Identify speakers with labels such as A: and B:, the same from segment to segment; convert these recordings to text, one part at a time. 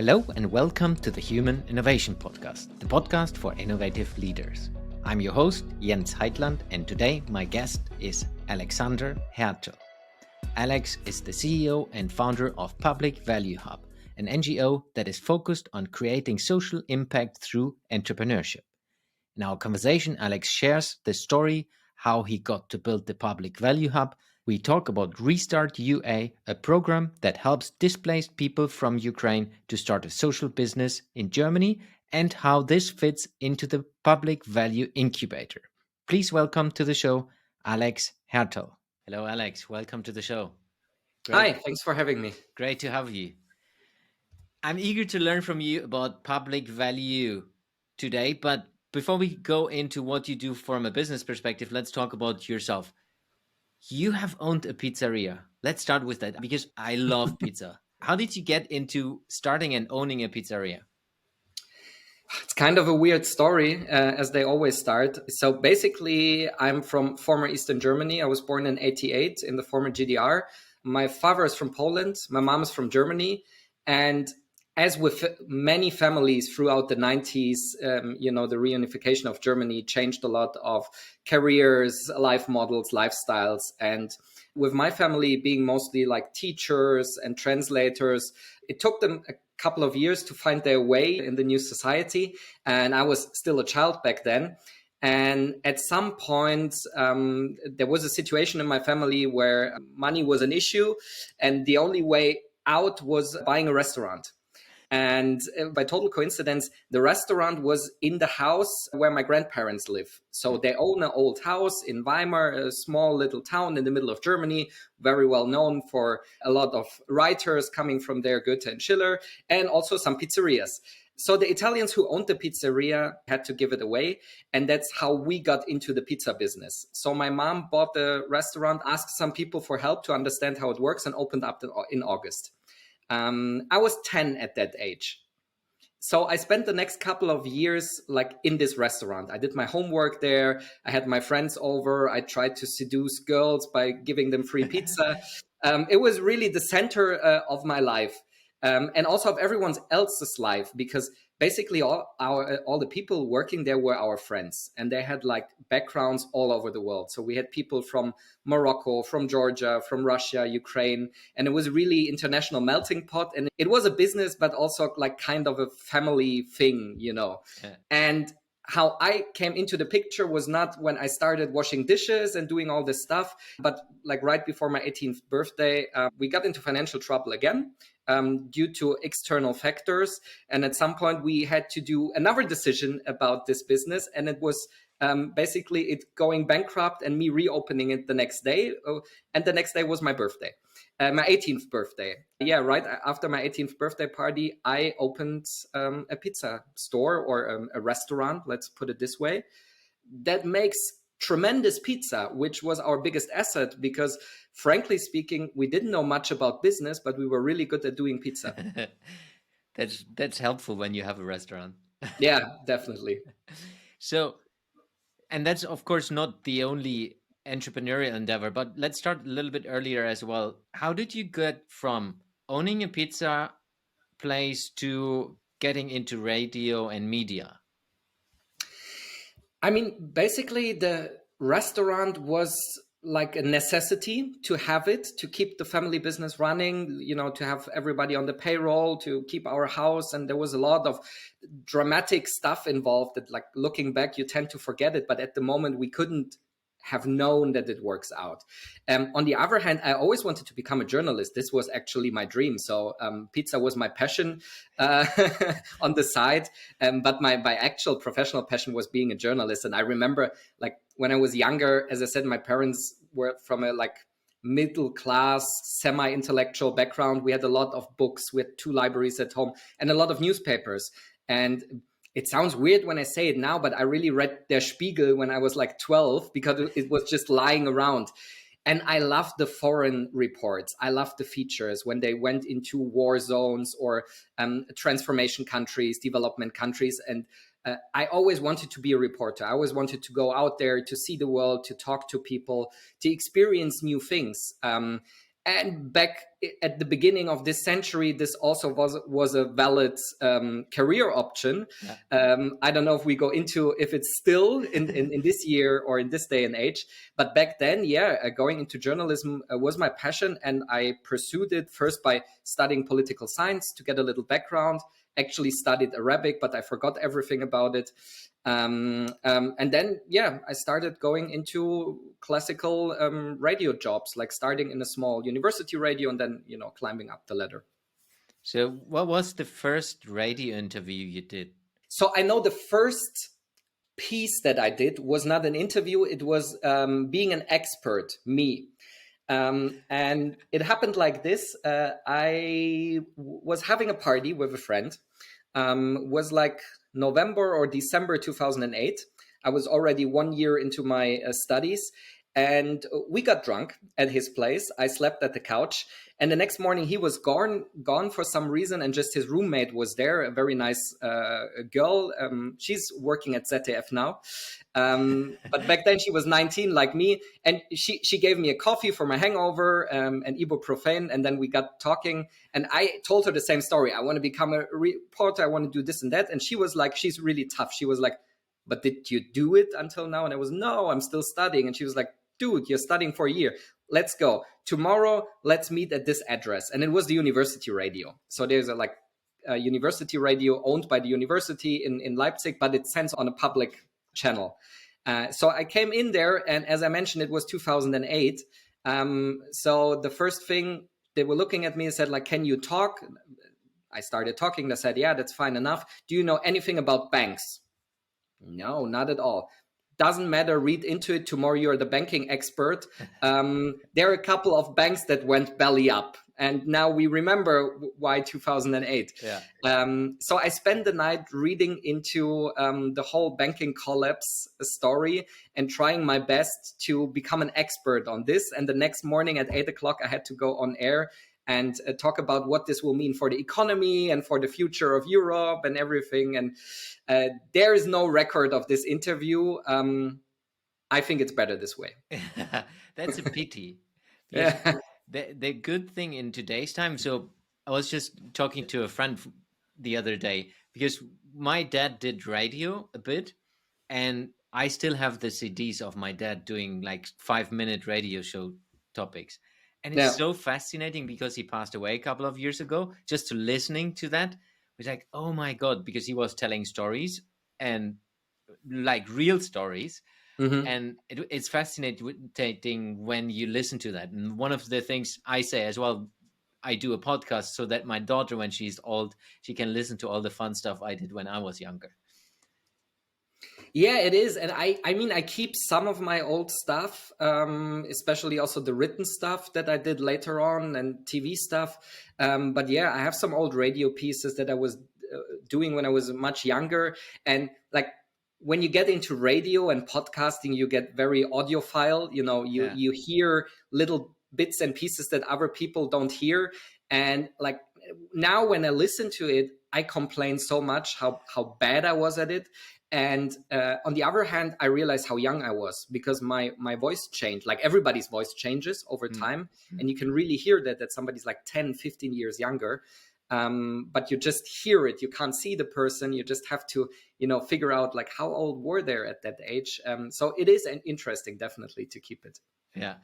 A: Hello and welcome to the Human Innovation Podcast, the podcast for innovative leaders. I'm your host, Jens Heitland, and today my guest is Alexander Hertel. Alex is the CEO and founder of Public Value Hub, an NGO that is focused on creating social impact through entrepreneurship. In our conversation, Alex shares the story, how he got to build the Public Value Hub. We talk about RestartUA, a program that helps displaced people from Ukraine to start a social business in Germany, and how this fits into the Public Value Incubator. Please welcome to the show, Alex Hertel. Hello, Alex. Welcome to the show.
B: Great. Hi, thanks for having me.
A: Great to have you. I'm eager to learn from you about public value today, but before we go into what you do from a business perspective, let's talk about yourself. You have owned a pizzeria. Let's start with that because I love pizza. How did you get into starting and owning a pizzeria?
B: It's kind of a weird story, as they always start. So basically, I'm from former Eastern Germany. I was born in 1988 in the former GDR. My father is from Poland. My mom is from Germany. And as with many families throughout the 90s, the reunification of Germany changed a lot of careers, life models, lifestyles. And with my family being mostly like teachers and translators, it took them a couple of years to find their way in the new society. And I was still a child back then. And at some point, there was a situation in my family where money was an issue. And the only way out was buying a restaurant. And by total coincidence, the restaurant was in the house where my grandparents live. So they own an old house in Weimar, a small little town in the middle of Germany, very well known for a lot of writers coming from there, Goethe and Schiller, and also some pizzerias. So the Italians who owned the pizzeria had to give it away. And that's how we got into the pizza business. So my mom bought the restaurant, asked some people for help to understand how it works, and opened up in August. I was 10 at that age. So I spent the next couple of years like in this restaurant. I did my homework there. I had my friends over. I tried to seduce girls by giving them free pizza. It was really the center of my life. And also of everyone else's life, because basically all the people working there were our friends, and they had like backgrounds all over the world. So we had people from Morocco, from Georgia, from Russia, Ukraine, and it was really international melting pot. And it was a business, but also like kind of a family thing, Yeah. And how I came into the picture was not when I started washing dishes and doing all this stuff, but like right before my 18th birthday, we got into financial trouble again due to external factors. And at some point we had to do another decision about this business. And it was basically it going bankrupt and me reopening it the next day. And the next day was my birthday. My 18th birthday. Yeah, right after my 18th birthday party, I opened a pizza store or a restaurant, let's put it this way, that makes tremendous pizza, which was our biggest asset because, frankly speaking, we didn't know much about business, but we were really good at doing pizza.
A: That's helpful when you have a restaurant.
B: Yeah, definitely.
A: So, and that's, of course, not the only entrepreneurial endeavor, but let's start a little bit earlier as well. How did you get from owning a pizza place to getting into radio and media?
B: I mean, basically the restaurant was like a necessity to have it, to keep the family business running, to have everybody on the payroll, to keep our house. And there was a lot of dramatic stuff involved that, like, looking back, you tend to forget it. But at the moment, we couldn't have known that it works out. On the other hand, I always wanted to become a journalist. This was actually my dream. So pizza was my passion on the side. But my actual professional passion was being a journalist. And I remember, like, when I was younger, as I said, my parents were from a like middle class, semi-intellectual background. We had a lot of books. We had 2 libraries at home and a lot of newspapers. And it sounds weird when I say it now, but I really read Der Spiegel when I was like 12 because it was just lying around. And I loved the foreign reports. I loved the features when they went into war zones or transformation countries, development countries. And I always wanted to be a reporter. I always wanted to go out there to see the world, to talk to people, to experience new things. And back at the beginning of this century, this also was a valid career option.
A: Yeah.
B: I don't know if we go into if it's still in this year or in this day and age, but back then, going into journalism was my passion, and I pursued it first by studying political science to get a little background. Actually studied Arabic, but I forgot everything about it. And then, I started going into classical radio jobs, like starting in a small university radio and then, climbing up the ladder.
A: So what was the first radio interview you did?
B: So I know the first piece that I did was not an interview. It was being an expert, me. And it happened like this. I was having a party with a friend. Was like November or December 2008. I was already 1 year into my studies, and we got drunk at his place. I slept at the couch, and the next morning he was gone for some reason, and just his roommate was there, a very nice girl. She's working at ZDF now, but back then she was 19 like me, and she gave me a coffee for my hangover, and ibuprofen, and then we got talking, and I told her the same story. I want to become a reporter, I want to do this and that, and she was like, she's really tough. She was like, but did you do it until now? And I was, no, I'm still studying. And she was like, dude, you're studying for a year. Let's go. Tomorrow, let's meet at this address. And it was the university radio. So there's a university radio owned by the university in Leipzig, but it sends on a public channel. So I came in there, and as I mentioned, it was 2008. So the first thing, they were looking at me and said, like, can you talk? I started talking. They said, yeah, that's fine enough. Do you know anything about banks? No, not at all. Doesn't matter, read into it. Tomorrow you're the banking expert. There are a couple of banks that went belly up, and now we remember why 2008. Yeah. So I spent the night reading into the whole banking collapse story and trying my best to become an expert on this. And the next morning at 8 o'clock, I had to go on air and talk about what this will mean for the economy and for the future of Europe and everything. And there is no record of this interview. I think it's better this way.
A: That's a pity.
B: Yeah.
A: The good thing in today's time, so I was just talking to a friend the other day, because my dad did radio a bit, and I still have the CDs of my dad doing like 5-minute radio show topics. And it's so fascinating, because he passed away a couple of years ago. Just to listening to that was like, oh my God, because he was telling stories, and like real stories. Mm-hmm. And it's fascinating when you listen to that. And one of the things I say as well, I do a podcast so that my daughter, when she's old, she can listen to all the fun stuff I did when I was younger.
B: Yeah, it is. And I mean, I keep some of my old stuff, especially also the written stuff that I did later on and TV stuff. But yeah, I have some old radio pieces that I was doing when I was much younger. And like, when you get into radio and podcasting, you get very audiophile. You hear little bits and pieces that other people don't hear. And like now when I listen to it, I complain so much how bad I was at it. And on the other hand, I realized how young I was, because my voice changed. Like everybody's voice changes over time. Mm-hmm. And you can really hear that somebody's like 10, 15 years younger. But you just hear it. You can't see the person. You just have to, figure out like how old were they at that age. So it is interesting, definitely, to keep it.
A: Yeah.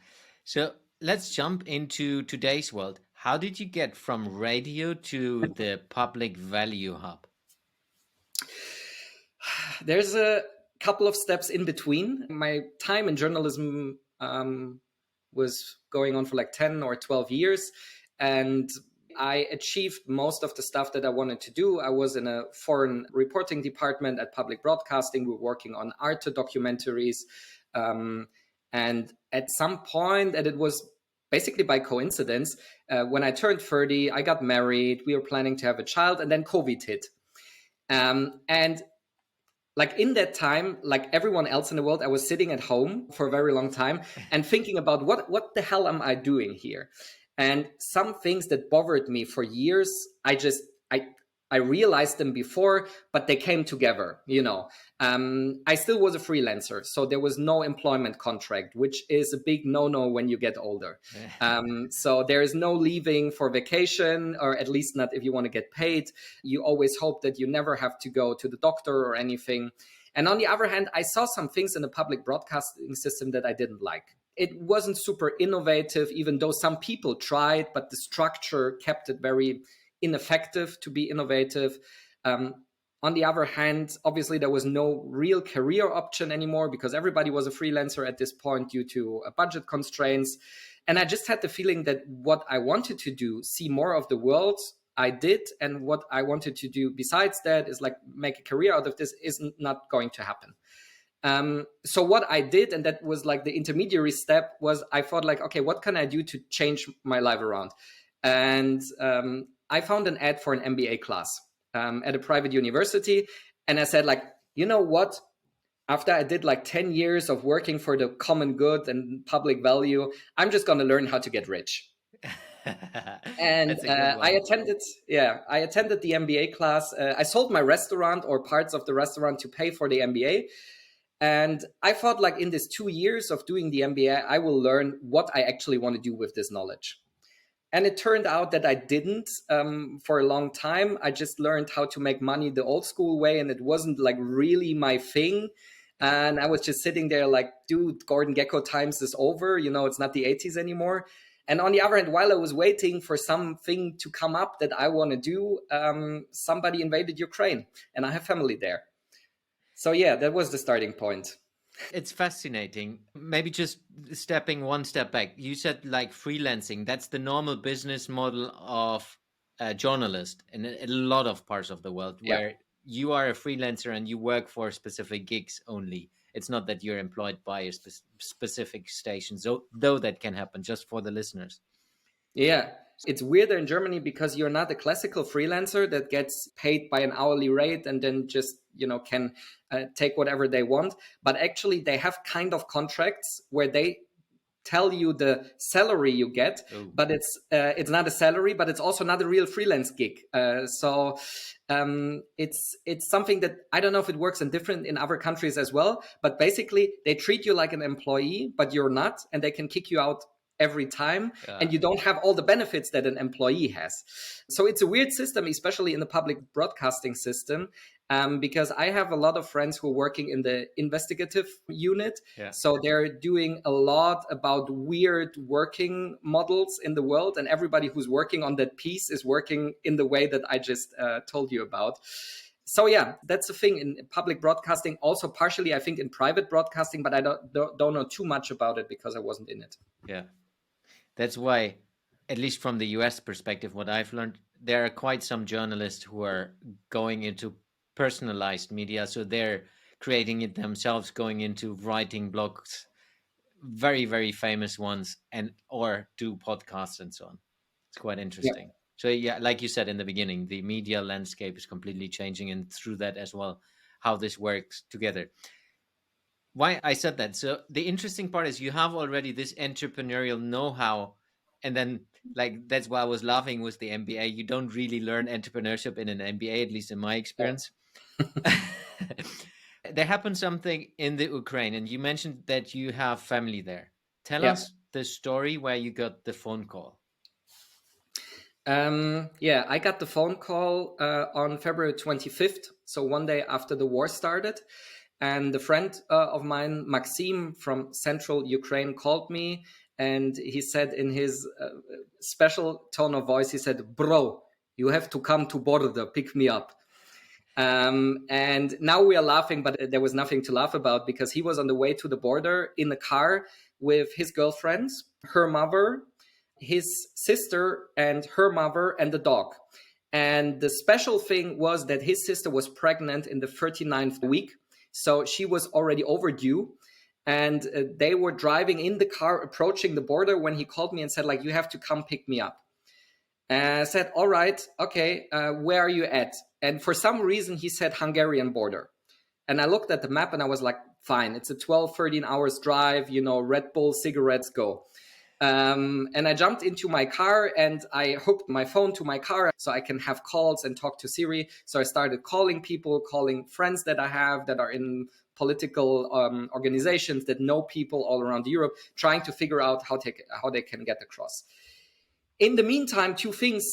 A: So let's jump into today's world. How did you get from radio to the Public Value Hub?
B: There's a couple of steps in between. My time in journalism was going on for like 10 or 12 years. And I achieved most of the stuff that I wanted to do. I was in a foreign reporting department at Public Broadcasting. We were working on art documentaries. And at some point, and it was basically by coincidence, when I turned 30, I got married. We were planning to have a child, and then COVID hit. And like in that time, like everyone else in the world, I was sitting at home for a very long time and thinking about what the hell am I doing here? And some things that bothered me for years, I I realized them before, but they came together, I still was a freelancer, so there was no employment contract, which is a big no-no when you get older. So there is no leaving for vacation, or at least not if you want to get paid. You always hope that you never have to go to the doctor or anything. And on the other hand, I saw some things in the public broadcasting system that I didn't like. It wasn't super innovative, even though some people tried, but the structure kept it very ineffective to be innovative. On the other hand, obviously there was no real career option anymore because everybody was a freelancer at this point due to budget constraints. And I just had the feeling that what I wanted to do, see more of the world, I did. And what I wanted to do besides that is like make a career out of this is not going to happen. So what I did, and that was like the intermediary step, was I thought like, okay, what can I do to change my life around? And I found an ad for an MBA class at a private university. And I said like, you know what? After I did like 10 years of working for the common good and public value, I'm just going to learn how to get rich. And I attended the MBA class. I sold my restaurant or parts of the restaurant to pay for the MBA. And I thought like in this 2 years of doing the MBA, I will learn what I actually want to do with this knowledge. And it turned out that I didn't for a long time. I just learned how to make money the old school way. And it wasn't like really my thing. And I was just sitting there like, dude, Gordon Gekko times is over. It's not the 80s anymore. And on the other hand, while I was waiting for something to come up that I want to do, somebody invaded Ukraine and I have family there. So yeah, that was the starting point.
A: It's fascinating. Maybe just stepping one step back. You said like freelancing. That's the normal business model of a journalist in a lot of parts of the world where you are a freelancer and you work for specific gigs only. It's not that you're employed by a specific station. So though that can happen, just for the listeners.
B: Yeah. It's weirder in Germany because you're not a classical freelancer that gets paid by an hourly rate and then just, can take whatever they want. But actually they have kind of contracts where they tell you the salary you get, but it's not a salary, but it's also not a real freelance gig. So it's something that I don't know if it works in other countries as well, but basically they treat you like an employee, but you're not, and they can kick you out every time, and you don't have all the benefits that an employee has. So it's a weird system, especially in the public broadcasting system, because I have a lot of friends who are working in the investigative unit. So they're doing a lot about weird working models in the world, and everybody who's working on that piece is working in the way that I just told you about. So yeah, that's the thing in public broadcasting, also partially I think in private broadcasting, but I don't know too much about it because I wasn't in it.
A: Yeah. That's why, at least from the US perspective, what I've learned, there are quite some journalists who are going into personalized media. So they're creating it themselves, going into writing blogs, very, very famous ones, or do podcasts and so on. It's quite interesting. Yeah. So yeah, like you said in the beginning, the media landscape is completely changing, and through that as well, how this works together. Why I said that. So the interesting part is you have already this entrepreneurial know-how, and then like that's why I was laughing with the MBA. You don't really learn entrepreneurship in an MBA, at least in my experience. There happened something in the Ukraine, and you mentioned that you have family there. Tell us the story where you got the phone call.
B: I got the phone call on February 25th. So one day after the war started. And a friend of mine, Maxim from central Ukraine, called me, and he said in his special tone of voice, he said, "Bro, you have to come to border, pick me up." And now we are laughing, but there was nothing to laugh about because he was on the way to the border in a car with his girlfriends, her mother, his sister, and her mother, and the dog. And the special thing was that his sister was pregnant in the 39th week. So she was already overdue, and they were driving in the car, approaching the border when he called me and said, like, you have to come pick me up. And I said, all right, okay, where are you at? And for some reason, he said Hungarian border. And I looked at the map and I was like, fine, it's a 12, 13 hours drive, Red Bull, cigarettes, go. And I jumped into my car and I hooked my phone to my car so I can have calls and talk to Siri. So I started calling people, calling friends that I have that are in political organizations that know people all around Europe, trying to figure out how they can get across. In the meantime, two things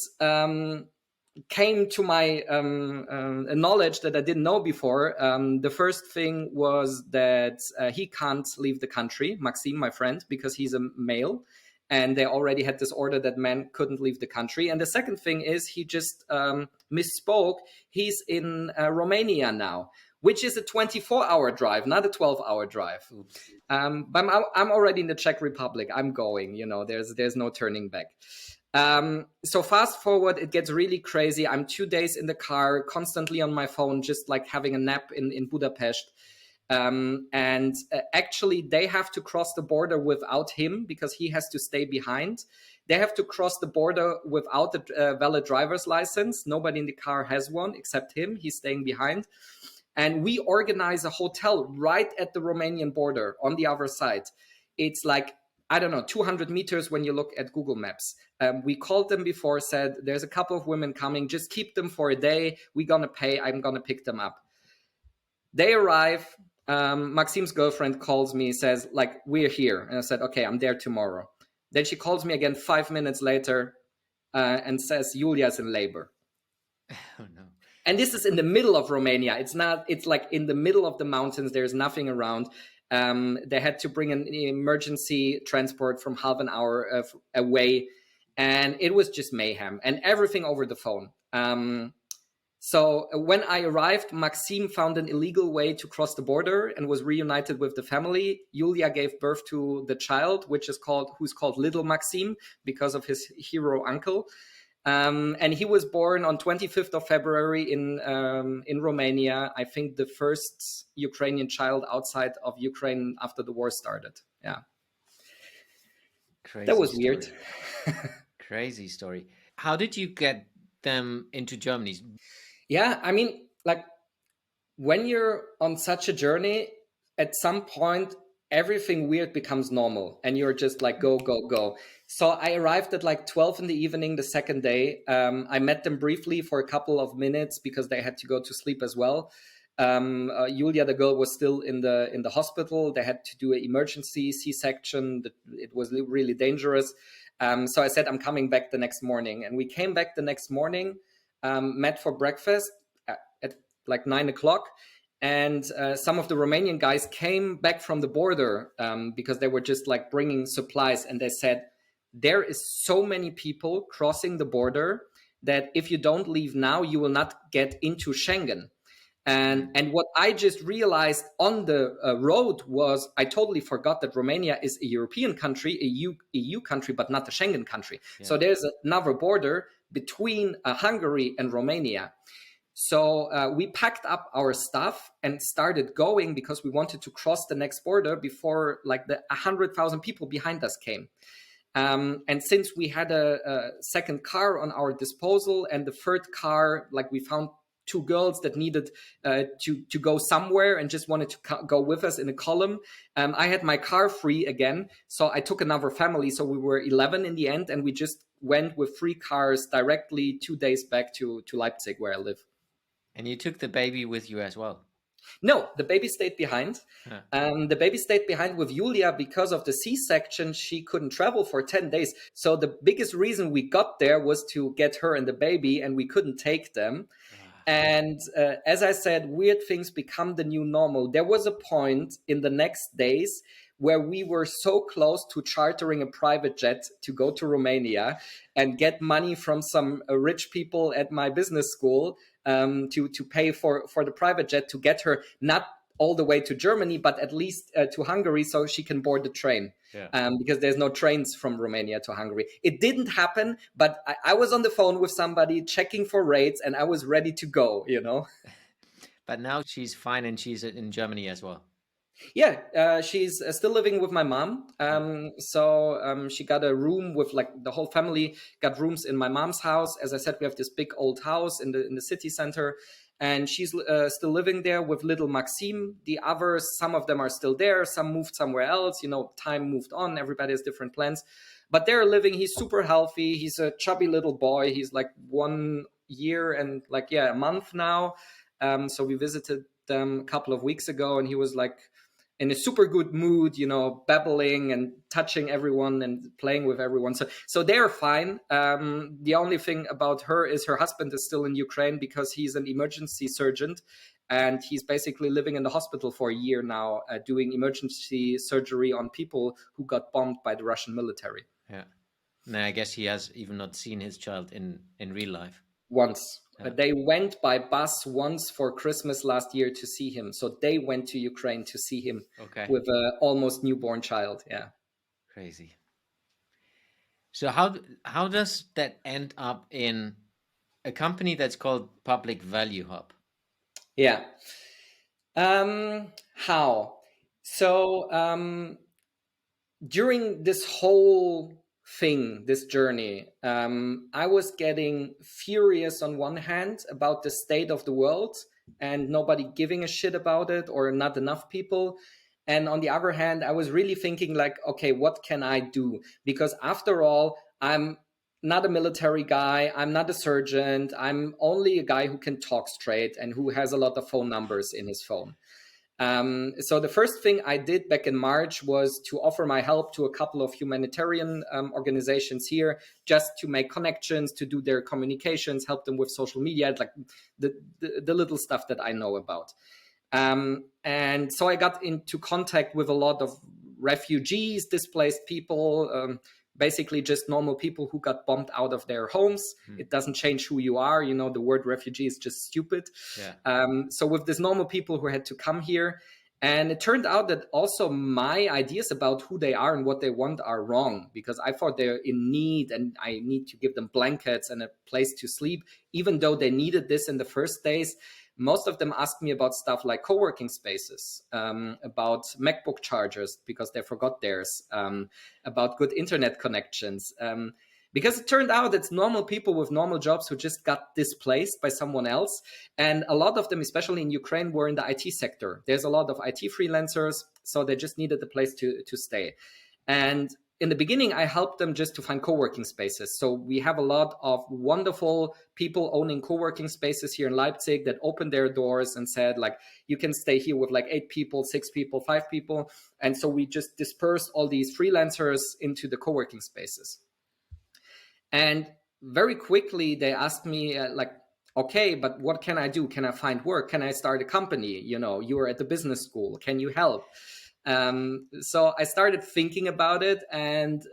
B: came to my knowledge that I didn't know before. The first thing was that he can't leave the country, Maxime, my friend, because he's a male. And they already had this order that men couldn't leave the country. And the second thing is he just misspoke. He's in Romania now, which is a 24-hour drive, not a 12-hour drive. But I'm already in the Czech Republic. I'm going, there's no turning back. So fast forward, it gets really crazy. I'm 2 days in the car, constantly on my phone, just like having a nap in Budapest. And actually, they have to cross the border without him because he has to stay behind. They have to cross the border without a valid driver's license. Nobody in the car has one except him. He's staying behind. And we organize a hotel right at the Romanian border on the other side. It's like, 200 meters when you look at Google Maps. We called them before, said, there's a couple of women coming, just keep them for a day. We're going to pay. I'm going to pick them up. They arrive. Maxime's girlfriend calls me, says, we're here. And I said, okay, I'm there tomorrow. Then she calls me again 5 minutes later and says, Julia's in labor.
A: Oh, no.
B: And this is in the middle of Romania. It's like in the middle of the mountains. There's nothing around. They had to bring an emergency transport from half an hour away. And it was just mayhem and everything over the phone. So when I arrived, Maxime found an illegal way to cross the border and was reunited with the family. Julia gave birth to the child, who's called Little Maxime because of his hero uncle. And he was born on 25th of February in Romania. I think the first Ukrainian child outside of Ukraine after the war started. Yeah.
A: Crazy
B: that was
A: story.
B: Weird.
A: Crazy story. How did you get them into Germany?
B: Yeah, I mean, when you're on such a journey, at some point, everything weird becomes normal and you're just like, go, go, go. So I arrived at 12 in the evening the second day. I met them briefly for a couple of minutes because they had to go to sleep as well. Julia, the girl, was still in the hospital. They had to do an emergency C-section. It was really dangerous. So I said, I'm coming back the next morning. And we came back the next morning, met for breakfast at 9 o'clock. And some of the Romanian guys came back from the border because they were just bringing supplies. And they said, there is so many people crossing the border that if you don't leave now, you will not get into Schengen. And what I just realized on the road was I totally forgot that Romania is a European country, a EU country, but not a Schengen country. Yeah. So there's another border between Hungary and Romania. So we packed up our stuff and started going because we wanted to cross the next border before the 100,000 people behind us came. And since we had a second car on our disposal and the third car, we found two girls that needed to go somewhere and just wanted to go with us in a column. I had my car free again. So I took another family. So we were 11 in the end. And we just went with 3 cars directly 2 days back to Leipzig, where I live.
A: And you took the baby with you as well?
B: No, the baby stayed behind. Huh. The baby stayed behind with Julia because of the C-section. She couldn't travel for 10 days. So the biggest reason we got there was to get her and the baby, and we couldn't take them. And as I said, weird things become the new normal. There was a point in the next days where we were so close to chartering a private jet to go to Romania and get money from some rich people at my business school to pay for the private jet to get her not all the way to Germany, but at least to Hungary so she can board the train. Yeah. Because there's no trains from Romania to Hungary. It didn't happen, but I was on the phone with somebody checking for rates and I was ready to go,
A: But now she's fine and she's in Germany as well.
B: Yeah, she's still living with my mom. So she got a room with the whole family got rooms in my mom's house. As I said, we have this big old house in the city center. And she's still living there with little Maxime. The others, some of them are still there. Some moved somewhere else. Time moved on. Everybody has different plans. but they're living. He's super healthy. He's a chubby little boy. He's like 1 year and a month now. So we visited them a couple of weeks ago, and he was like in a super good mood, babbling and touching everyone and playing with everyone. So they're fine. The only thing about her is her husband is still in Ukraine because he's an emergency surgeon, and he's basically living in the hospital for a year now, doing emergency surgery on people who got bombed by the Russian military.
A: Yeah. No, I guess he has even not seen his child in real life.
B: Once.
A: Yeah.
B: They went by bus once for Christmas last year to see him. So they went to Ukraine to see him with an almost newborn child. Yeah.
A: Crazy. So how does that end up in a company that's called Public Value Hub?
B: Yeah. How? So during this whole thing, this journey, I was getting furious on one hand about the state of the world and nobody giving a shit about it, or not enough people. And on the other hand, I was really thinking like, okay, what can I do? Because after all, I'm not a military guy. I'm not a surgeon. I'm only a guy who can talk straight and who has a lot of phone numbers in his phone. So the first thing I did back in March was to offer my help to a couple of humanitarian organizations here, just to make connections, to do their communications, help them with social media, like the little stuff that I know about. And so I got into contact with a lot of refugees, displaced people, basically just normal people who got bombed out of their homes. It doesn't change who you are. The word refugee is just stupid. Yeah. So with these normal people who had to come here, and it turned out that also my ideas about who they are and what they want are wrong, because I thought they're in need and I need to give them blankets and a place to sleep, even though they needed this in the first days. Most of them asked me about stuff like co-working spaces, about MacBook chargers because they forgot theirs, about good internet connections. Because it turned out it's normal people with normal jobs who just got displaced by someone else. And a lot of them, especially in Ukraine, were in the IT sector. There's a lot of IT freelancers, so they just needed a place to stay. And in the beginning, I helped them just to find co-working spaces. So we have a lot of wonderful people owning co-working spaces here in Leipzig that opened their doors and said, like, you can stay here with like 8 people, 6 people, 5 people. And so we just dispersed all these freelancers into the co-working spaces. And very quickly, they asked me, okay, but what can I do? Can I find work? Can I start a company? You are at the business school. Can you help? So I started thinking about it, and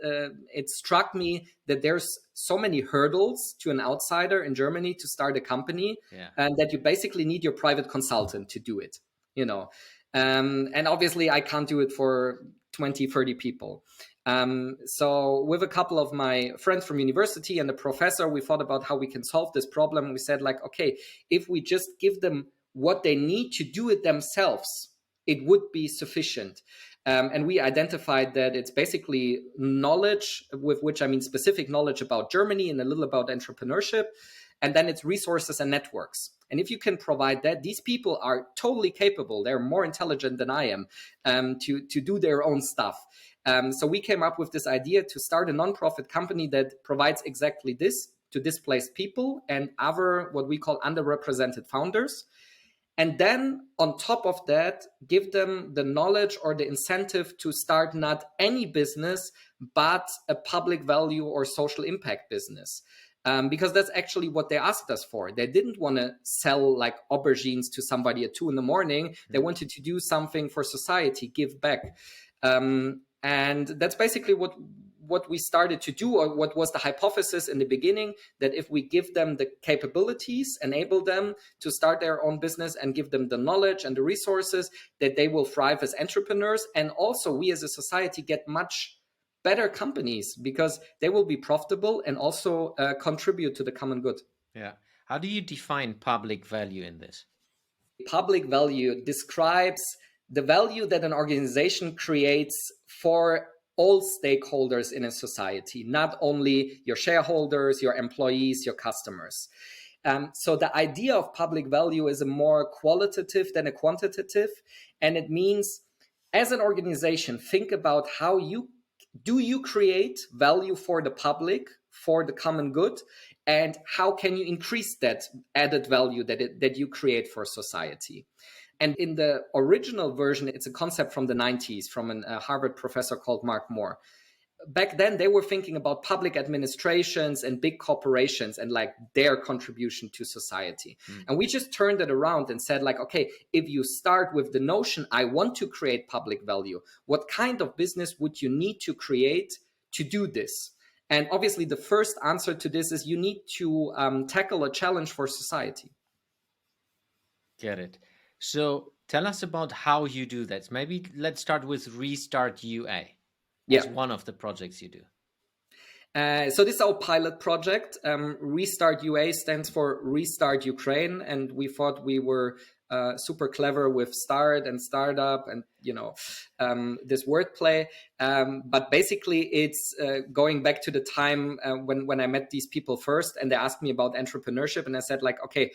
B: it struck me that there's so many hurdles to an outsider in Germany to start a company, and that you basically need your private consultant to do it, and obviously I can't do it for 20, 30 people. So with a couple of my friends from university and the professor, we thought about how we can solve this problem. We said like, okay, if we just give them what they need to do it themselves, it would be sufficient. And we identified that it's basically knowledge, with which I mean specific knowledge about Germany and a little about entrepreneurship. And then it's resources and networks. And if you can provide that, these people are totally capable. They're more intelligent than I am to do their own stuff. So we came up with this idea to start a nonprofit company that provides exactly this to displaced people and other what we call underrepresented founders. And then on top of that, give them the knowledge or the incentive to start not any business, but a public value or social impact business. Because that's actually what they asked us for. They didn't want to sell like aubergines to somebody at 2 a.m. They wanted to do something for society, give back. And that's basically what we started to do, or what was the hypothesis in the beginning, that if we give them the capabilities, enable them to start their own business and give them the knowledge and the resources, that they will thrive as entrepreneurs. And also we as a society get much better companies because they will be profitable and also contribute to the common good.
A: Yeah. How do you define public value in this?
B: Public value describes the value that an organization creates for all stakeholders in a society, not only your shareholders, your employees, your customers. So the idea of public value is a more qualitative than a quantitative. And it means, as an organization, think about how you do you create value for the public, for the common good? And how can you increase that added value that you create for society? And in the original version, it's a concept from the 90s from a Harvard professor called Mark Moore. Back then, they were thinking about public administrations and big corporations and like their contribution to society. And we just turned it around and said like, okay, if you start with the notion, I want to create public value, what kind of business would you need to create to do this? And obviously, the first answer to this is you need to tackle a challenge for society.
A: Get it. So tell us about how you do that. Maybe let's start with RestartUA. As one of the projects you do.
B: So this is our pilot project. RestartUA stands for Restart Ukraine. And we thought we were super clever with start and startup and, this wordplay. But basically, it's going back to the time when I met these people first and they asked me about entrepreneurship. And I said like, okay,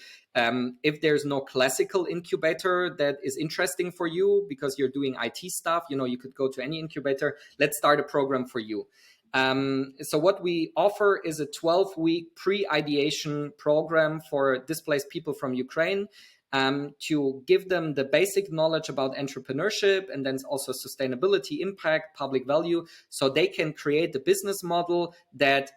B: if there's no classical incubator that is interesting for you because you're doing IT stuff, you could go to any incubator. Let's start a program for you. So what we offer is a 12-week pre-ideation program for displaced people from Ukraine, to give them the basic knowledge about entrepreneurship and then also sustainability, impact, public value, so they can create the business model that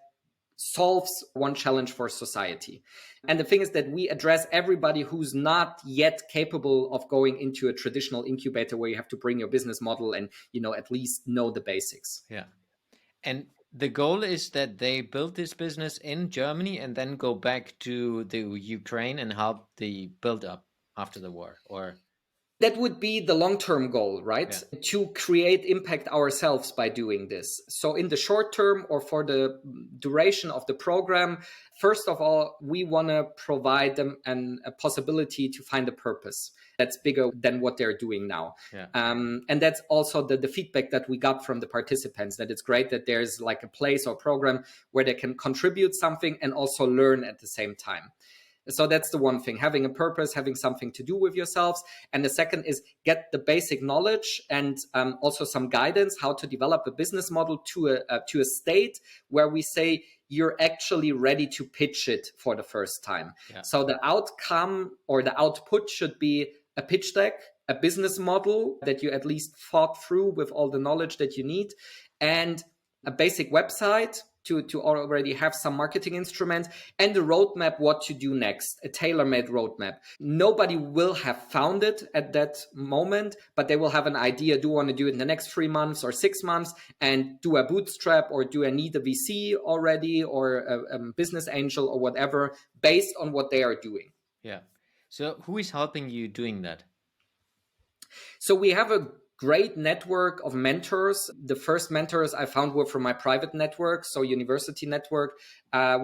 B: solves one challenge for society. And the thing is that we address everybody who's not yet capable of going into a traditional incubator where you have to bring your business model and, at least know the basics.
A: Yeah. And the goal is that they build this business in Germany and then go back to the Ukraine and help the build up after the war, or?
B: That would be the long-term goal, right? Yeah. To create impact ourselves by doing this. So in the short term or for the duration of the program, first of all, we want to provide them a possibility to find a purpose that's bigger than what they're doing now. Yeah. And that's also the feedback that we got from the participants, that it's great that there's like a place or program where they can contribute something and also learn at the same time. So that's the one thing, having a purpose, having something to do with yourselves. And the second is get the basic knowledge and also some guidance how to develop a business model to a state where we say you're actually ready to pitch it for the first time. Yeah. So the outcome or the output should be a pitch deck, a business model that you at least thought through with all the knowledge that you need, and a basic website to already have some marketing instrument, and a roadmap what to do next, a tailor-made roadmap. Nobody will have found it at that moment, but they will have an idea. Do I want to do it in the next 3 months or 6 months? And do I bootstrap, or do I need a VC already, or a business angel or whatever, based on what they are doing?
A: Yeah. So who is helping you doing that?
B: So we have a great network of mentors. The first mentors I found were from my private network, so university network.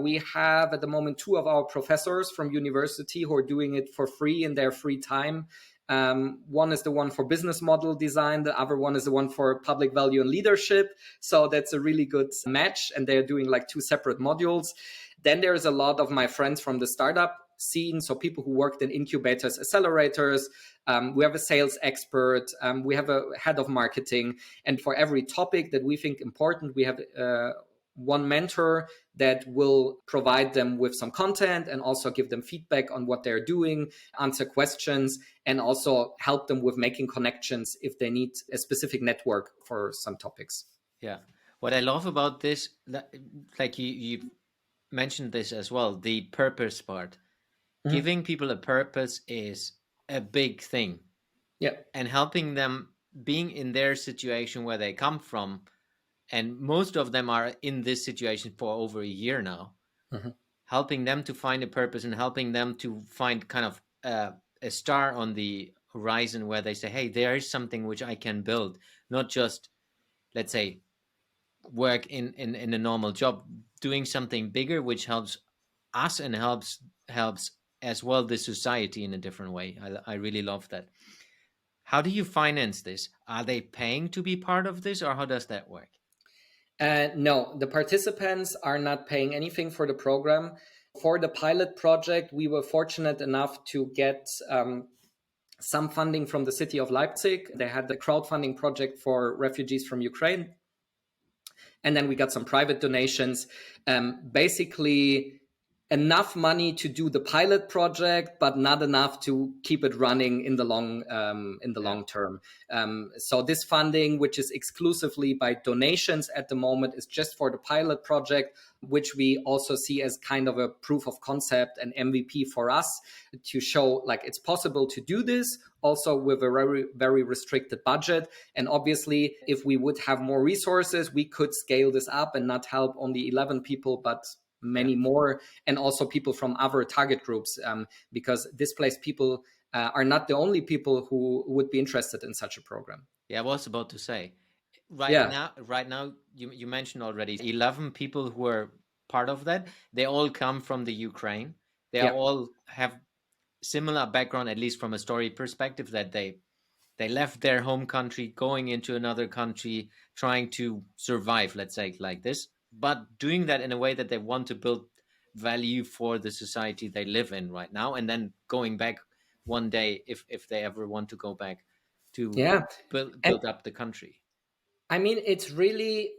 B: We have at the moment 2 of our professors from university who are doing it for free in their free time. One is the one for business model design. The other one is the one for public value and leadership. So that's a really good match. And they're doing like 2 separate modules. Then there's a lot of my friends from the startup scene. So people who worked in incubators, accelerators. We have a sales expert. We have a head of marketing. And for every topic that we think important, we have one mentor that will provide them with some content and also give them feedback on what they're doing, answer questions, and also help them with making connections if they need a specific network for some topics.
A: Yeah. What I love about this, like you mentioned this as well, the purpose part. Mm-hmm. Giving people a purpose is a big thing.
B: Yeah.
A: And helping them being in their situation where they come from. And most of them are in this situation for over a year now. Mm-hmm. Helping them to find a purpose and helping them to find kind of a star on the horizon where they say, hey, there is something which I can build. Not just, let's say, work in a normal job, doing something bigger, which helps us and helps as well the society in a different way. I really love that. How do you finance this? Are they paying to be part of this, or how does that work?
B: No, the participants are not paying anything for the program. For the pilot project, we were fortunate enough to get some funding from the city of Leipzig. They had the crowdfunding project for refugees from Ukraine. And then we got some private donations, basically enough money to do the pilot project, but not enough to keep it running in the long term. So this funding, which is exclusively by donations at the moment, is just for the pilot project, which we also see as kind of a proof of concept and MVP for us to show like it's possible to do this also with a very, very restricted budget. And obviously, if we would have more resources, we could scale this up and not help only 11 people, but many more, and also people from other target groups, because displaced people are not the only people who would be interested in such a program.
A: Yeah, I was about to say, right now, you mentioned already 11 people who are part of that. They all come from the Ukraine. They all have similar background, at least from a story perspective, that they left their home country, going into another country, trying to survive, let's say like this, but doing that in a way that they want to build value for the society they live in right now, and then going back one day if they ever want to go back to build up the country.
B: I mean, it's really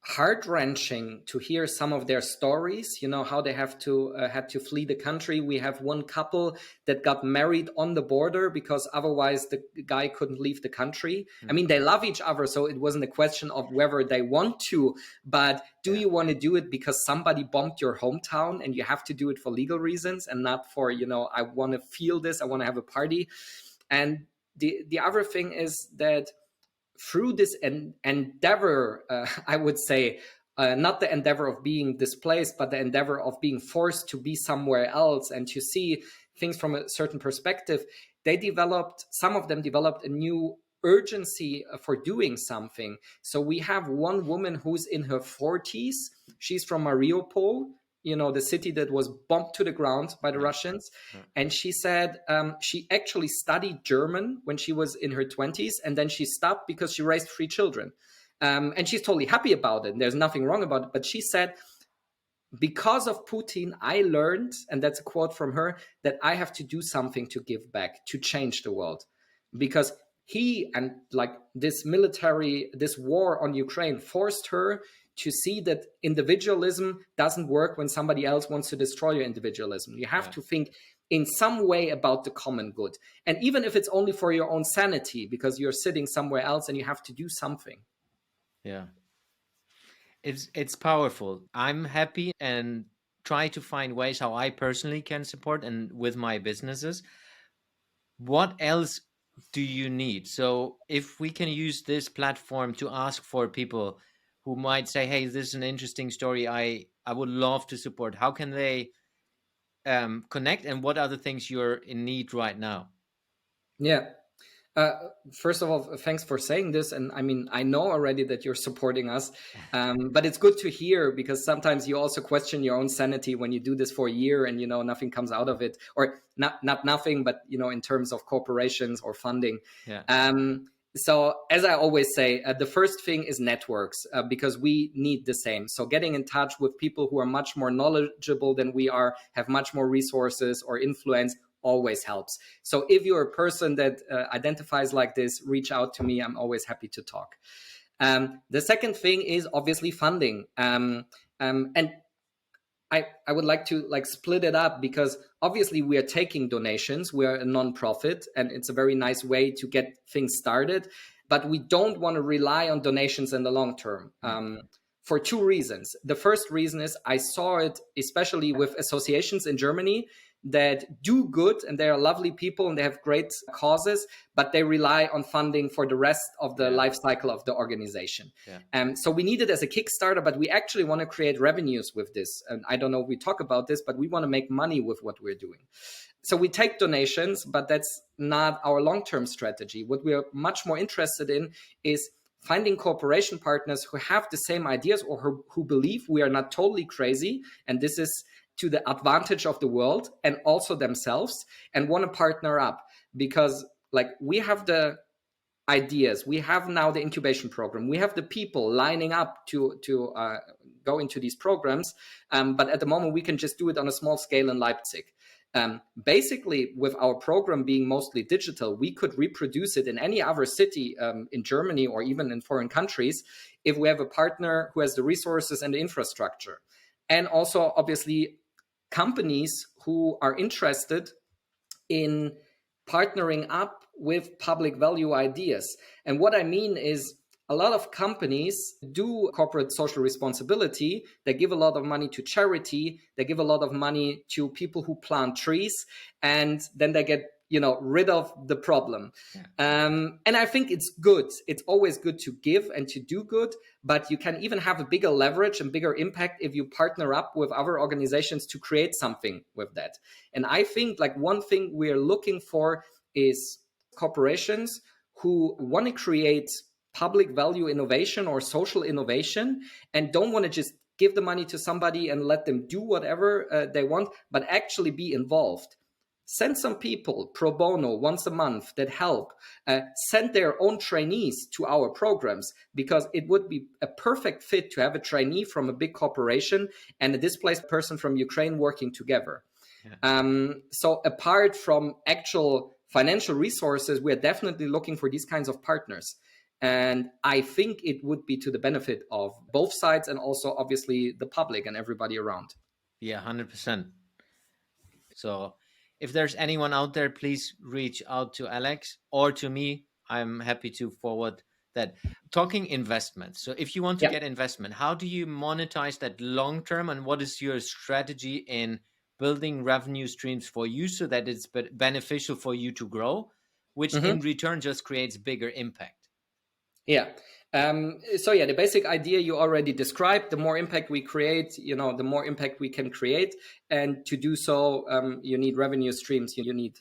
B: heart-wrenching to hear some of their stories, how they had to flee the country. We have one couple that got married on the border because otherwise the guy couldn't leave the country. I mean, they love each other, so it wasn't a question of whether they want to, but do you want to do it because somebody bombed your hometown and you have to do it for legal reasons and not for, I want to feel this, I want to have a party. And the other thing is that through this endeavor, I would say, not the endeavor of being displaced, but the endeavor of being forced to be somewhere else and to see things from a certain perspective, some of them developed a new urgency for doing something. So we have one woman who's in her 40s. She's from Mariupol, the city that was bombed to the ground by the Russians. And she said she actually studied German when she was in her 20s, and then she stopped because she raised 3 children. And she's totally happy about it. And there's nothing wrong about it. But she said, because of Putin, I learned, and that's a quote from her, that I have to do something to give back, to change the world. Because he and like this war on Ukraine forced her to see that individualism doesn't work when somebody else wants to destroy your individualism. You have to think in some way about the common good. And even if it's only for your own sanity, because you're sitting somewhere else and you have to do something.
A: Yeah. It's powerful. I'm happy and try to find ways how I personally can support and with my businesses. What else do you need? So if we can use this platform to ask for people who might say, hey, this is an interesting story, I would love to support. How can they connect, and what are the things you're in need right now?
B: Yeah. First of all, thanks for saying this. And I mean, I know already that you're supporting us, but it's good to hear, because sometimes you also question your own sanity when you do this for a year and, nothing comes out of it, or not nothing, but, in terms of corporations or funding. Yeah. So as I always say, the first thing is networks, because we need the same. So getting in touch with people who are much more knowledgeable than we are, have much more resources or influence, always helps. So if you're a person that identifies like this, reach out to me. I'm always happy to talk. The second thing is obviously funding. And I would like to split it up, because obviously we are taking donations. We are a nonprofit, and it's a very nice way to get things started. But we don't want to rely on donations in the long term. For 2 reasons. The first reason is I saw it especially with associations in Germany that do good, and they are lovely people and they have great causes, but they rely on funding for the rest of the life cycle of the organization. So we need it as a Kickstarter, but we actually want to create revenues with this. And I don't know if we talk about this, but we want to make money with what we're doing. So we take donations, but that's not our long-term strategy. What we are much more interested in is finding cooperation partners who have the same ideas, or who believe we are not totally crazy, and this is to the advantage of the world and also themselves, and want to partner up, because we have the ideas, we have now the incubation program, we have the people lining up to go into these programs, but at the moment we can just do it on a small scale in Leipzig. Basically, with our program being mostly digital, we could reproduce it in any other city in Germany or even in foreign countries if we have a partner who has the resources and the infrastructure. And also, obviously, companies who are interested in partnering up with public value ideas. And what I mean is, a lot of companies do corporate social responsibility. They give a lot of money to charity. They give a lot of money to people who plant trees, and then they get, rid of the problem. Yeah. And I think it's good. It's always good to give and to do good, but you can even have a bigger leverage and bigger impact if you partner up with other organizations to create something with that. And I think one thing we're looking for is corporations who want to create public value innovation or social innovation and don't want to just give the money to somebody and let them do whatever they want, but actually be involved. Send some people pro bono once a month that help. Send their own trainees to our programs, because it would be a perfect fit to have a trainee from a big corporation and a displaced person from Ukraine working together. Yeah. So apart from actual financial resources, we're definitely looking for these kinds of partners. And I think it would be to the benefit of both sides and also obviously the public and everybody around.
A: Yeah, 100%. So if there's anyone out there, please reach out to Alex or to me. I'm happy to forward that. Talking investments. So if you want to get investment, how do you monetize that long term? And what is your strategy in building revenue streams for you so that it's beneficial for you to grow, which in return just creates bigger impact?
B: Yeah. The basic idea you already described. The more impact we create, the more impact we can create. And to do so, you need revenue streams, you need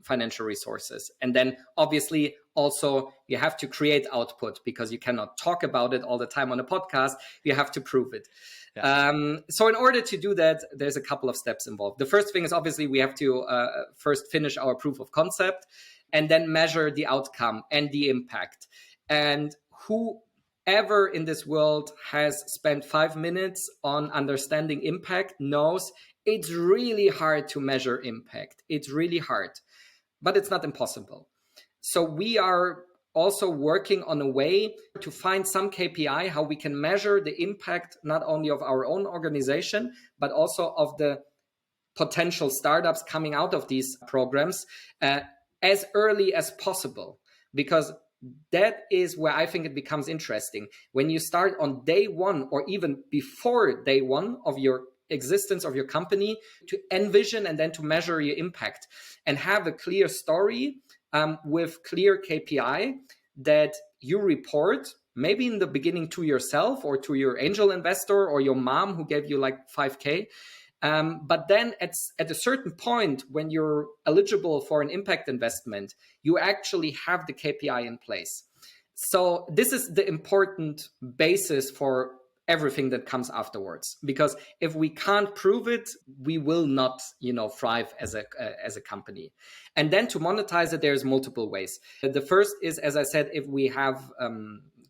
B: financial resources. And then obviously also you have to create output, because you cannot talk about it all the time on a podcast. You have to prove it. Yeah. So in order to do that, there's a couple of steps involved. The first thing is obviously we have to first finish our proof of concept and then measure the outcome and the impact. And whoever in this world has spent 5 minutes on understanding impact knows it's really hard to measure impact. It's really hard, but it's not impossible. So we are also working on a way to find some KPI, how we can measure the impact not only of our own organization, but also of the potential startups coming out of these programs as early as possible. Because that is where I think it becomes interesting. When you start on day one or even before day one of your existence of your company, to envision and then to measure your impact and have a clear story with clear KPI that you report, maybe in the beginning to yourself or to your angel investor or your mom who gave you like 5K. But then at a certain point, when you're eligible for an impact investment, you actually have the KPI in place. So this is the important basis for everything that comes afterwards. Because if we can't prove it, we will not, thrive as a company. And then to monetize it, there's multiple ways. The first is, as I said, if we have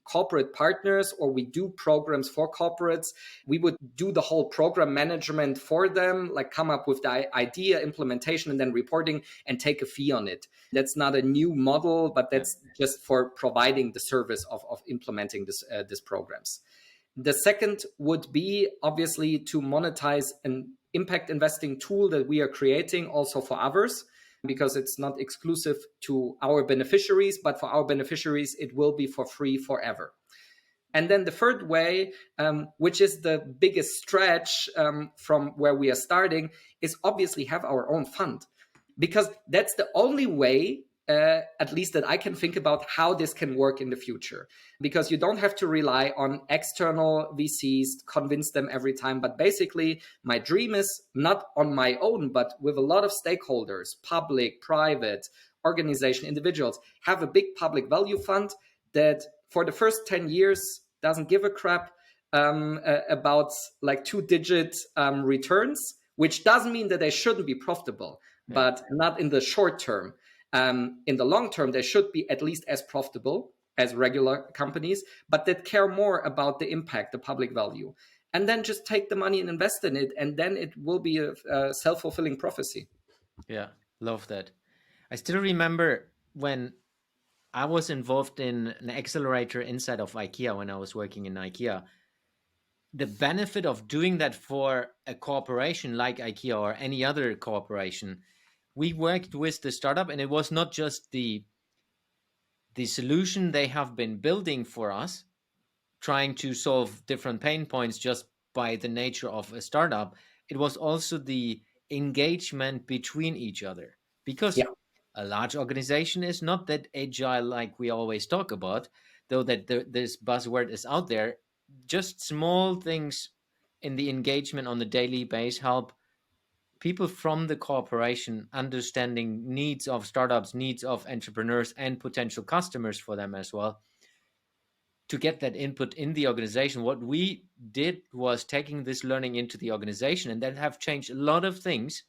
B: corporate partners or we do programs for corporates, we would do the whole program management for them, like come up with the idea, implementation, and then reporting, and take a fee on it. That's not a new model, but that's just for providing the service of implementing these programs. The second would be obviously to monetize an impact investing tool that we are creating also for others, because it's not exclusive to our beneficiaries, but for our beneficiaries, it will be for free forever. And then the third way, which is the biggest stretch from where we are starting, is obviously have our own fund, because that's the only way, at least that I can think about, how this can work in the future. Because you don't have to rely on external VCs to convince them every time. But basically, my dream is not on my own, but with a lot of stakeholders, public, private, organization, individuals, have a big public value fund that for the first 10 years doesn't give a crap about like 2-digit returns, which doesn't mean that they shouldn't be profitable, but not in the short term. In the long term, they should be at least as profitable as regular companies, but that care more about the impact, the public value. And then just take the money and invest in it, and then it will be a self-fulfilling prophecy.
A: Yeah, love that. I still remember when I was involved in an accelerator inside of IKEA when I was working in IKEA. The benefit of doing that for a corporation like IKEA or any other corporation, we worked with the startup, and it was not just the solution they have been building for us, trying to solve different pain points just by the nature of a startup. It was also the engagement between each other, because
B: Yeah.
A: a large organization is not that agile like we always talk about, though that this buzzword is out there. Just small things in the engagement on the daily base help people from the corporation understanding needs of startups, needs of entrepreneurs, and potential customers for them as well, to get that input in the organization. What we did was taking this learning into the organization, and that have changed a lot of things,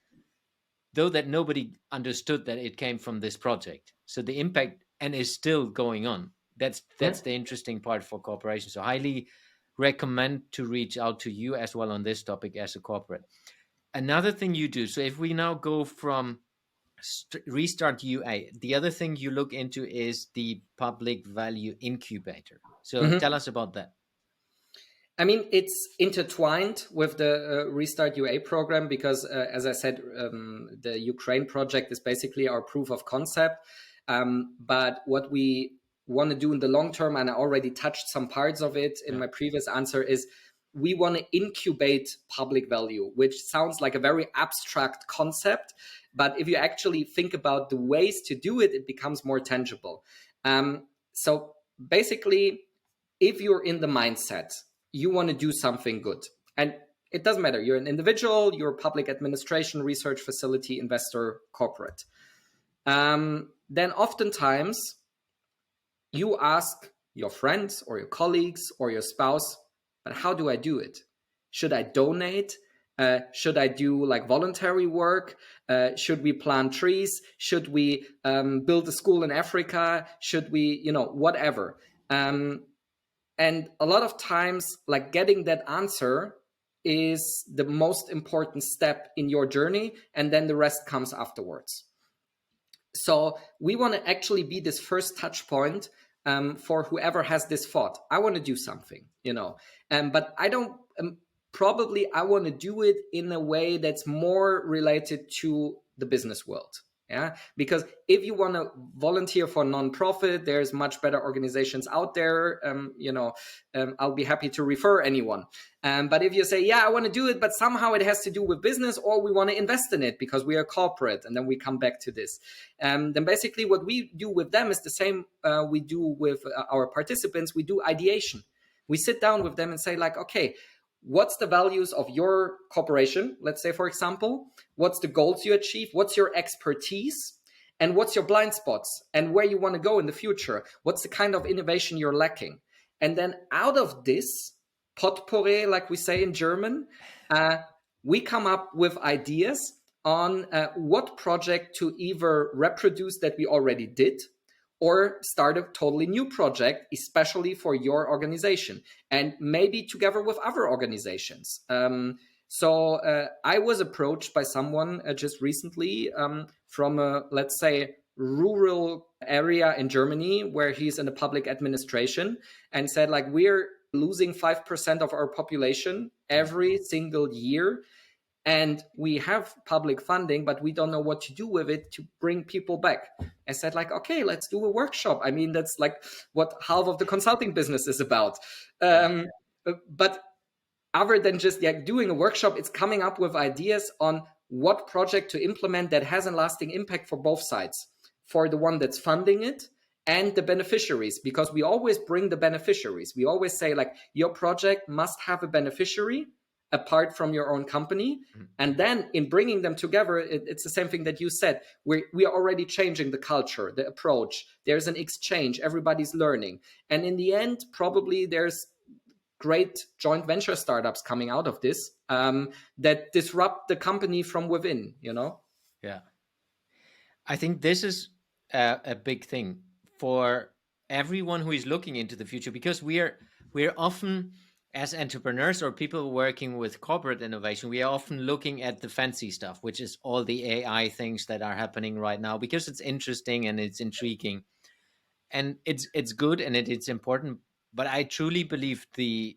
A: though that nobody understood that it came from this project. So the impact and is still going on. That's the interesting part for corporations. So highly recommend to reach out to you as well on this topic as a corporate. Another thing you do, so if we now go from Restart UA, the other thing you look into is the Public Value Incubator. So
B: Mhm.
A: tell us about that.
B: I mean, it's intertwined with the RestartUA program because, as I said, the Ukraine project is basically our proof of concept. But what we want to do in the long term, and I already touched some parts of it in my previous answer, is we want to incubate public value, which sounds like a very abstract concept. But if you actually think about the ways to do it, it becomes more tangible. So basically, if you're in the mindset, you want to do something good, and it doesn't matter, you're an individual, you're a public administration, research facility, investor, corporate, then oftentimes you ask your friends or your colleagues or your spouse, but how do I do it? Should I donate? Should I do like voluntary work? Should we plant trees? Should we build a school in Africa? Should we, whatever? And a lot of times, like, getting that answer is the most important step in your journey, and then the rest comes afterwards. So we want to actually be this first touch point for whoever has this thought. I want to do something, but I don't. Probably I want to do it in a way that's more related to the business world. Yeah, because if you want to volunteer for nonprofit, there's much better organizations out there. I'll be happy to refer anyone. But if you say, yeah, I want to do it, but somehow it has to do with business, or we want to invest in it because we are corporate, and then we come back to this. Then basically what we do with them is the same we do with our participants. We do ideation. We sit down with them and say, like, okay, what's the values of your corporation? Let's say, for example, what's the goals you achieve? What's your expertise? And what's your blind spots and where you want to go in the future? What's the kind of innovation you're lacking? And then out of this potpourri, like we say in German, we come up with ideas on what project to either reproduce that we already did, or start a totally new project, especially for your organization, and maybe together with other organizations. So I was approached by someone just recently from a, let's say, rural area in Germany where he's in the public administration, and said, like, we're losing 5% of our population every single year. And we have public funding, but we don't know what to do with it to bring people back. I said, like, okay, let's do a workshop. I mean, that's like what half of the consulting business is about. But other than just doing a workshop, it's coming up with ideas on what project to implement that has a lasting impact for both sides, for the one that's funding it and the beneficiaries, because we always bring the beneficiaries. We always say, like, your project must have a beneficiary apart from your own company. And then in bringing them together, it's the same thing that you said. We are already changing the culture, the approach. There's an exchange. Everybody's learning. And in the end, probably there's great joint venture startups coming out of this that disrupt the company from within,
A: Yeah. I think this is a big thing for everyone who is looking into the future, because we're often, as entrepreneurs or people working with corporate innovation, we are often looking at the fancy stuff, which is all the AI things that are happening right now, because it's interesting and it's intriguing, and it's good and it's important. But I truly believe the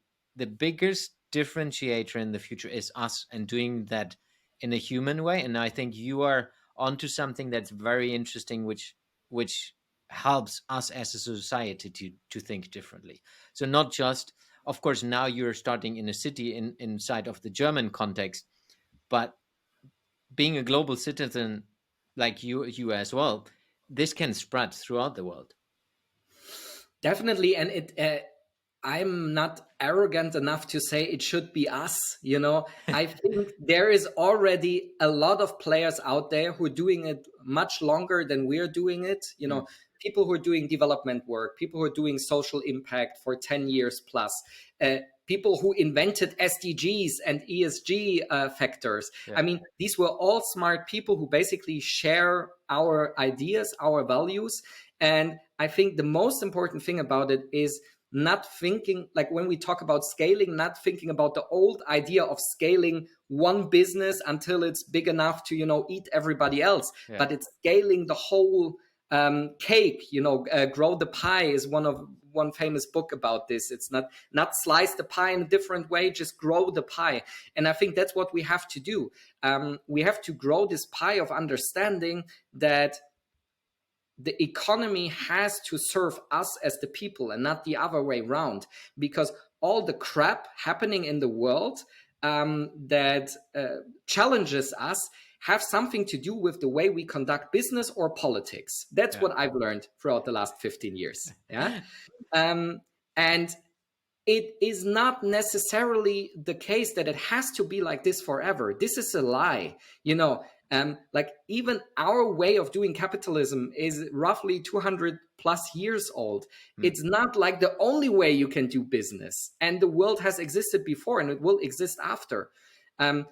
A: biggest differentiator in the future is us, and doing that in a human way. And I think you are onto something that's very interesting, which helps us as a society to think differently. So not just, of course, now you're starting in a city inside of the German context, but being a global citizen like you as well, this can spread throughout the world.
B: Definitely. And I'm not arrogant enough to say it should be us. I think there is already a lot of players out there who are doing it much longer than we're doing it. People who are doing development work, people who are doing social impact for 10 years plus, people who invented SDGs and ESG factors.
A: Yeah.
B: I mean, these were all smart people who basically share our ideas, our values. And I think the most important thing about it is not thinking, like when we talk about scaling, not thinking about the old idea of scaling one business until it's big enough to, eat everybody else, but it's scaling the whole cake. Grow the pie is one famous book about this. It's not slice the pie in a different way, just grow the pie. And I think that's what we have to do. We have to grow this pie of understanding that the economy has to serve us as the people and not the other way around, because all the crap happening in the world that challenges us have something to do with the way we conduct business or politics. That's what I've learned throughout the last 15 years. Yeah. And it is not necessarily the case that it has to be like this forever. This is a lie. Like even our way of doing capitalism is roughly 200 plus years old. It's not like the only way you can do business, and the world has existed before and it will exist after.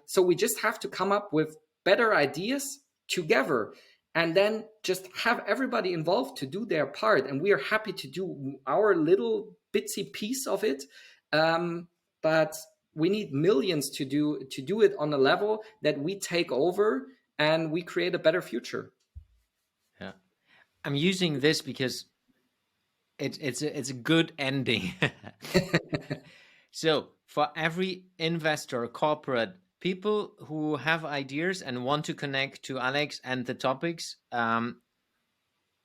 B: So we just have to come up with better ideas together, and then just have everybody involved to do their part. And we are happy to do our little bitsy piece of it. But we need millions to do it on a level that we take over and we create a better future.
A: Yeah, I'm using this because it's a good ending. So for every investor, corporate, people who have ideas and want to connect to Alex and the topics,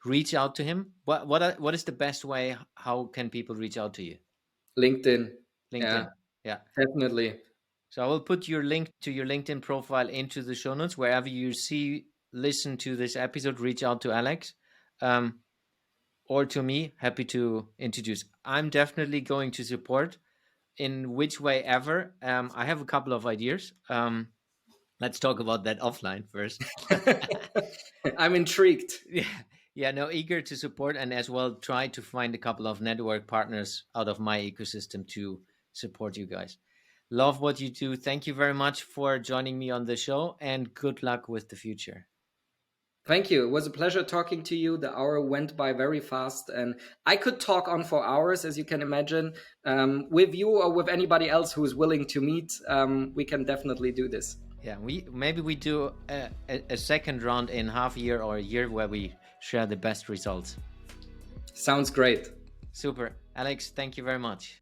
A: reach out to him. What is the best way? How can people reach out to you?
B: LinkedIn.
A: Yeah,
B: definitely.
A: So I will put your link to your LinkedIn profile into the show notes. Wherever you listen to this episode, reach out to Alex or to me. Happy to introduce. I'm definitely going to support in which way ever. I have a couple of ideas. Let's talk about that offline first.
B: I'm intrigued.
A: No, eager to support, and as well try to find a couple of network partners out of my ecosystem to support you guys. Love what you do. Thank you very much for joining me on the show, and good luck with the future.
B: Thank you. It was a pleasure talking to you. The hour went by very fast, and I could talk on for hours, as you can imagine. With you or with anybody else who is willing to meet, we can definitely do this.
A: Yeah, maybe we do a second round in half a year or a year where we share the best results.
B: Sounds great.
A: Super. Alex, thank you very much.